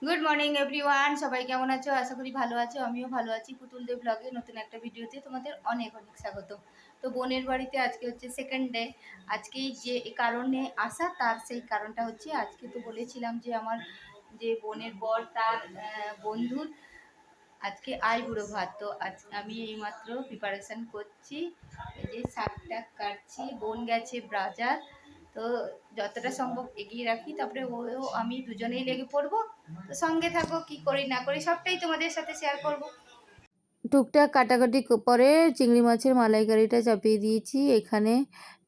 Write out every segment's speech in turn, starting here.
Good morning everyone, সবাই কেমন আছো? আশা করি ভালো আছো। আমিও ভালো আছি। পুতুল দেব ব্লগে নতুন একটা ভিডিওতে তোমাদের অনেক অনেক স্বাগত। তো বোনের বাড়িতে আজকে হচ্ছে সেকেন্ড ডে। আজকে যে কারণে আসা, তার সেই কারণটা হচ্ছে আজকে তো বলেছিলাম যে আমার যে বোনের বর তার বন্ধুর আজকে আইবুড়ো ভাত। তো আজ আমি এইমাত্র প্রিপারেশান করছি, এই যে শাকটা কাটছি। বোন গেছে বাজার, তো যতটা সম্ভব এগিয়ে রাখি, তারপরে ও আমি দুজনেই লেগে পড়বো। তো সঙ্গে থাকো, কি করি না করি সবটাই তোমাদের সাথে শেয়ার করব। টুকটাক কাটাকাটি পরে চিংড়ি মাছের মালাইকারিটা চাপিয়ে দিয়েছি। এখানে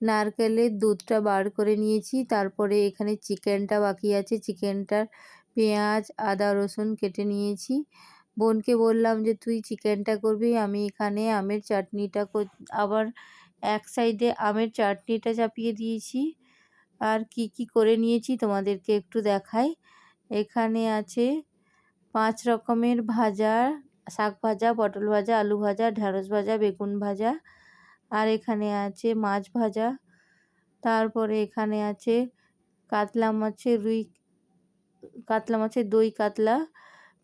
নারকেলের দুধটা বার করে নিয়েছি। তারপরে এখানে চিকেনটা বাকি আছে, চিকেনটার পেঁয়াজ আদা রসুন কেটে নিয়েছি। বোনকে বললাম যে তুই চিকেনটা করবি, আমি এখানে আমের চাটনিটা আবার এক সাইডে আমের চাটনিটা চাপিয়ে দিয়েছি। আর কি কি করে নিয়েছি তোমাদেরকে একটু দেখাই। এখানে আছে 5 রকমের ভাজা, শাক ভাজা, পটল ভাজা, আলু ভাজা, ঢ্যাঁড়স ভাজা, বেগুন ভাজা। আর এখানে আছে মাছ ভাজা। তারপরে এখানে আছে কাতলা মাছের দই কাতলা।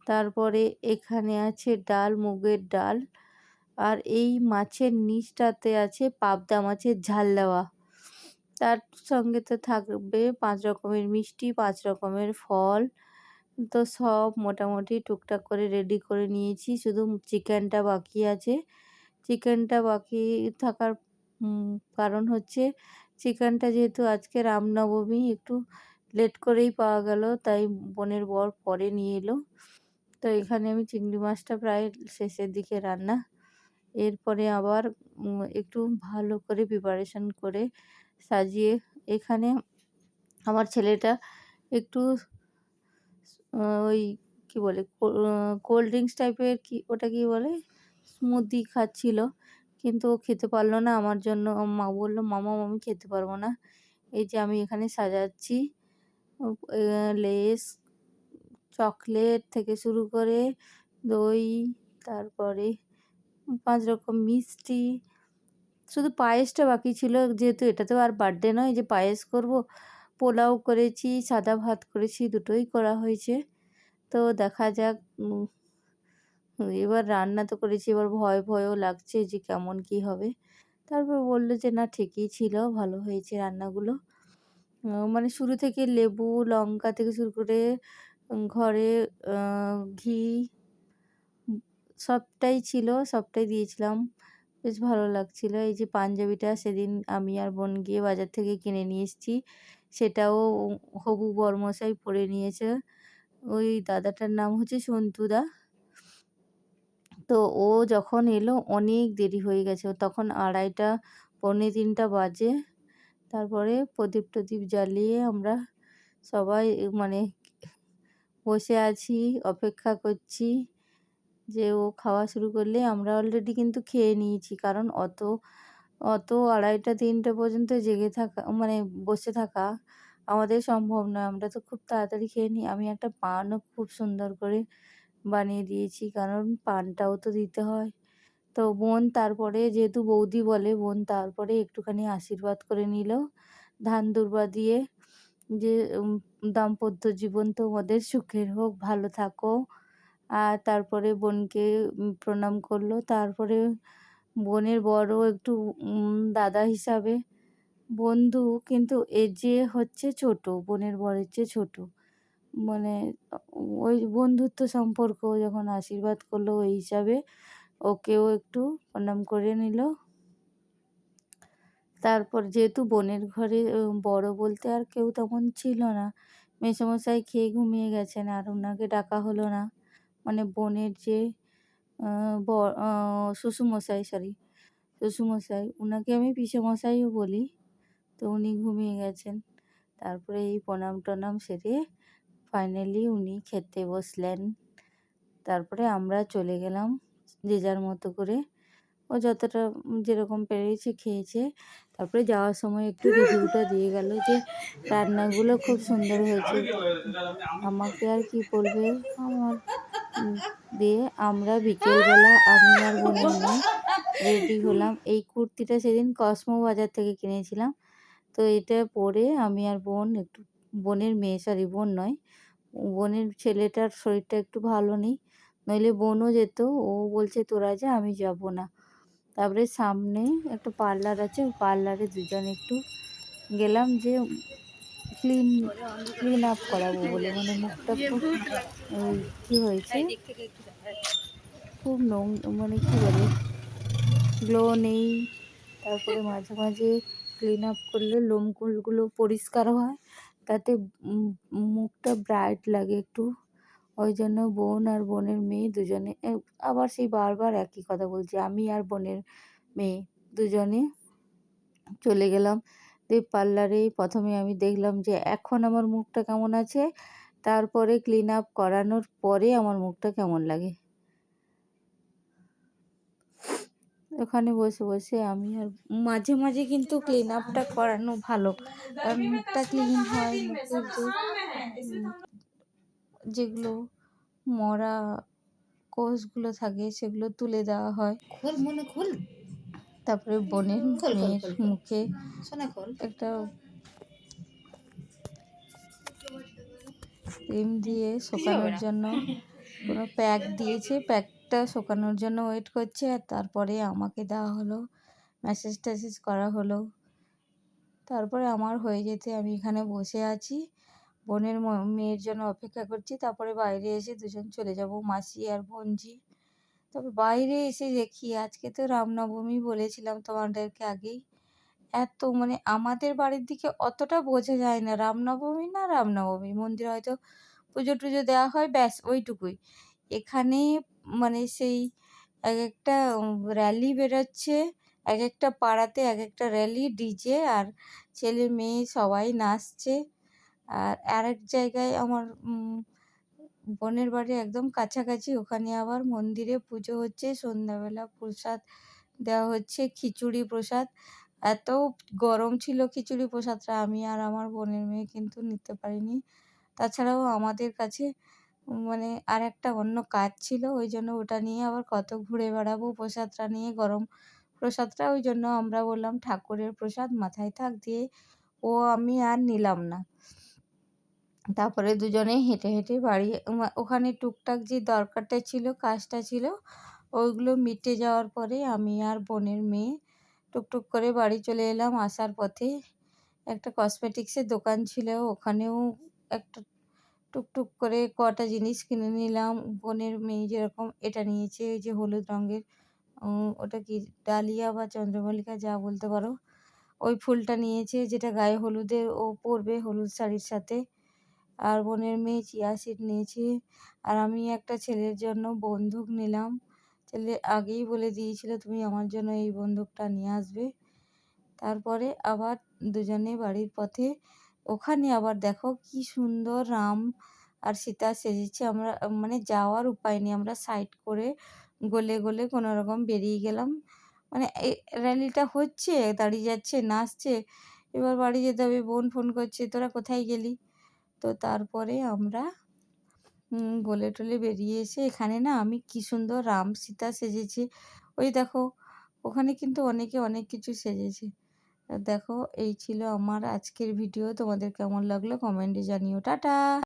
তারপরে এখানে আছে ডাল, মুগের ডাল। আর এই মাছের নিচটাতে আছে পাবদা মাছের ঝাল দেওয়া। তার সঙ্গে তো থাকবে 5 রকমের মিষ্টি, 5 রকমের ফল। তো সব মোটামুটি টুকটাক করে রেডি করে নিয়েছি, শুধু চিকেনটা বাকি আছে। চিকেনটা বাকি থাকার কারণ হচ্ছে চিকেনটা যেহেতু আজকে রামনবমী, একটু লেট করেই পাওয়া গেল, তাই বোনের বর পরে নিয়ে এলো। তো এখানে আমি চিংড়ি মাছটা প্রায় শেষের দিকে রান্না। এরপরে আবার একটু ভালো করে প্রিপারেশন করে সাজিয়ে এখানে আমার ছেলেটা একটু ওই কি বলে কোল্ড ড্রিঙ্কস টাইপের, কি ওটা কি বলে, স্মুদি খাচ্ছিল, কিন্তু ও খেতে পারলো না। আমার জন্য মা বললো মামা আমি খেতে পারবো না। এই যে আমি এখানে সাজাচ্ছি, লেস চকলেট থেকে শুরু করে দই, তারপরে 5 রকম মিষ্টি। শুধু পায়েসটা বাকি ছিল, যেহেতু এটাতেও আর বার্থডে নয় যে পায়েস করব। পোলাও করেছি, সাদা ভাত করেছি, দুটোই করা হয়েছে। তো দেখা যাক। এবার রান্না তো করেছি, এবার ভয়ও লাগছে যে কেমন কি হবে। তারপর বললো যে না ঠিকই ছিল, ভালো হয়েছে রান্নাগুলো। মানে শুরু থেকে লেবু লঙ্কা থেকে শুরু করে ঘরে ঘি সবটাই ছিল, সবটাই দিয়েছিলাম। বেশ ভালো লাগছিল। এই যে পাঞ্জাবিটা সেদিন আমি আর বোন গিয়ে বাজার থেকে কিনে নিয়ে এসেছি, সেটাও হবু বরমশাই পরে নিয়েছে। ওই দাদাটার নাম হচ্ছে সন্তুদা। তো ও যখন এলো অনেক দেরি হয়ে গেছে, তখন 2:30 পৌনে 3টা বাজে। তারপরে প্রদীপ টদীপ জ্বালিয়ে আমরা সবাই মানে বসে আছি, অপেক্ষা করছি যে ও খাওয়া শুরু করলে। আমরা অলরেডি কিন্তু খেয়ে নিয়েছি, কারণ অত অত 2:30 3টে পর্যন্ত জেগে থাকা মানে বসে থাকা আমাদের সম্ভব নয়। আমরা তো খুব তাড়াতাড়ি খেয়ে নিই। আমি একটা পানও খুব সুন্দর করে বানিয়ে দিয়েছি, কারণ পানটাও তো দিতে হয়। তো বোন তারপরে, যেহেতু বৌদি বলে, বোন তারপরে একটুখানি আশীর্বাদ করে নিল ধান দুর্বা দিয়ে, যে দাম্পত্য জীবন তোমাদের সুখের হোক, ভালো থাকো। আর তারপরে বোনকে প্রণাম করলো। তারপরে বোনের বড়ও একটু দাদা হিসাবে বন্ধু, কিন্তু এজে হচ্ছে ছোট, বোনের বরের চেয়ে ছোট। মানে ওই বন্ধুত্ব সম্পর্ক, যখন আশীর্বাদ করলো ওই হিসাবে ওকেও একটু প্রণাম করে নিল। তারপর যেহেতু বোনের ঘরে বড় বলতে আর কেউ তেমন ছিল না, মেসোমশাই খেয়ে ঘুমিয়ে গেছেন, আর ওনাকে ডাকা হলো না। মানে বোনের যে শ্বশুরমশাই, শ্বশুরমশাই, ওনাকে আমি পিসেমশাইও বলি। তো উনি ঘুমিয়ে গেছেন। তারপরে এই প্রণাম টনাম সেরে ফাইনালি উনি খেতে বসলেন। তারপরে আমরা চলে গেলাম যে যার মতো করে। ও যতটা যেরকম পেরেছে খেয়েছে। তারপরে যাওয়ার সময় একটু রিভিউটা দিয়ে গেল যে রান্নাগুলো খুব সুন্দর হয়েছে। আমাকে আর কি বলবে আমার। দিয়ে আমরা বিকেলবেলা আমি আর বোনের মেয়ে রেডি হলাম। এই কুর্তিটা সেদিন কসমো বাজার থেকে কিনেছিলাম। তো এটা পরে আমি আর বোন একটু, বোনের মেয়ে, সরি বোন নয়, বোনের ছেলেটার শরীরটা একটু ভালো নেই, নইলে বোনও যেত। ও বলছে তোরা যা, আমি যাব না। তারপরে সামনে একটা পার্লার আছে, ওই পার্লারে দুজনে একটু গেলাম যে ক্লিন ক্লিন আপ করাবো বলে, মানে মুখটা খুব কী হয়েছে, খুব মানে কী বলে, গ্লো নেই। তারপরে মাঝে মাঝে ক্লিন আপ করলে লোমকূলগুলো পরিষ্কার হয়, তাতে মুখটা ব্রাইট লাগে একটু। ওই জন্য বোন আর বোনের মেয়ে দুজনে, আবার সেই বারবার একই কথা বলছি, আমি আর বোনের মেয়ে দুজনে চলে গেলাম। দিয়ে পার্লারে প্রথমে আমি দেখলাম যে এখন আমার মুখটা কেমন আছে, তারপরে ক্লিন আপ করানোর পরে আমার মুখটা কেমন লাগে। ওখানে বসে বসে আমি আর মাঝে মাঝে কিন্তু ক্লিন আপটা করানো ভালো, কারণ মুখটা ক্লিন হয়, মুখের যেগুলো মরা কোষগুলো থাকে সেগুলো তুলে দেওয়া হয়। তারপরে বোনের মেয়ের মুখে একটা ক্রিম দিয়ে শুকানোর জন্য কোনো প্যাক দিয়েছে, প্যাকটা শুকানোর জন্য ওয়েট করছে। আর তারপরে আমাকে দেওয়া হলো, ম্যাসেজ ট্যাসেজ করা হলো। তারপরে আমার হয়ে যেতে আমি এখানে বসে আছি, বোনের মেয়ের জন্য অপেক্ষা করছি। তারপরে বাইরে এসে দুজন চলে যাব, মাসি আর বোনজি। তবে বাইরে এসে দেখি আজকে তো রামনবমী, বলেছিলাম তোমাদেরকে আগেই। এত মানে আমাদের বাড়ির দিকে অতটা বোঝা যায় না রামনবমী না রামনবমী, মন্দিরে হয়তো পুজো টুজো দেওয়া হয়, ব্যাস ওইটুকুই। এখানে মানে সেই এক একটা র্যালি বেরোচ্ছে, এক একটা পাড়াতে এক একটা র্যালি, ডিজে আর ছেলে মেয়ে সবাই নাচছে। আর আরেক জায়গায় আমার বোনের বাড়ি একদম কাছাকাছি, ওখানে আবার মন্দিরে পুজো হচ্ছে, সন্ধ্যাবেলা প্রসাদ দেওয়া হচ্ছে, খিচুড়ি প্রসাদ। এত গরম ছিল খিচুড়ি প্রসাদটা, আমি আর আমার বোনের মেয়ে কিন্তু নিতে পারিনি। তাছাড়াও আমাদের কাছে মানে আর একটা অন্য কাজ ছিল, ওই জন্য ওটা নিয়ে আবার কত ঘুরে বেড়াবো প্রসাদটা নিয়ে, গরম প্রসাদটা। ওই জন্য আমরা বললাম ঠাকুরের প্রসাদ মাথায় থাক, দিয়ে ও আমি আর নিলাম না। তারপরে দুজনে হেঁটে হেঁটে বাড়ি, ওখানে টুকটাক যে দরকারটা ছিল, কাজটা ছিল, ওইগুলো মিটে যাওয়ার পরে আমি আর বোনের মেয়ে টুকটুক করে বাড়ি চলে এলাম। আসার পথে একটা কসমেটিক্সের দোকান ছিল, ওখানেও একটা টুকটুক করে কটা জিনিস কিনে নিলাম। বোনের মেয়ে যেরকম এটা নিয়েছে, ওই যে হলুদ রঙের, ওটা কি ডালিয়া বা চন্দ্রমল্লিকা যা বলতে পারো, ওই ফুলটা নিয়েছে, যেটা গায়ে হলুদে ও পরবে হলুদ শাড়ির সাথে। আর বোনের মেয়ে চিয়া সিড নিয়েছে। আর আমি একটা ছেলের জন্য বন্দুক নিলাম, ছেলে আগেই বলে দিয়েছিল তুমি আমার জন্য এই বন্দুকটা নিয়ে আসবে। তারপরে আবার দুজনে বাড়ির পথে, ওখানে আবার দেখো কি সুন্দর রাম আর সীতা সেজেছে। আমরা মানে যাওয়ার উপায় নেই, আমরা সাইড করে গলে গলে কোনো রকম বেরিয়ে গেলাম। মানে এই র্যালিটা হচ্ছে, দাঁড়িয়ে যাচ্ছে, নাচছে, এবার বাড়ি যেতে হবে। বোন ফোন করছে তোরা কোথায় গেলি। তো তারপরে আমরা গলে টলে বেরিয়ে এসে এখানে না আমি কি সুন্দর রাম সীতা সেজেছি, ওই দেখো ওখানে কিন্তু অনেকে অনেক কিছু সেজেছে। দেখো এই ছিল আমার আজকের ভিডিও, তোমাদের কেমন লাগলো কমেন্টে জানিও। টাটা।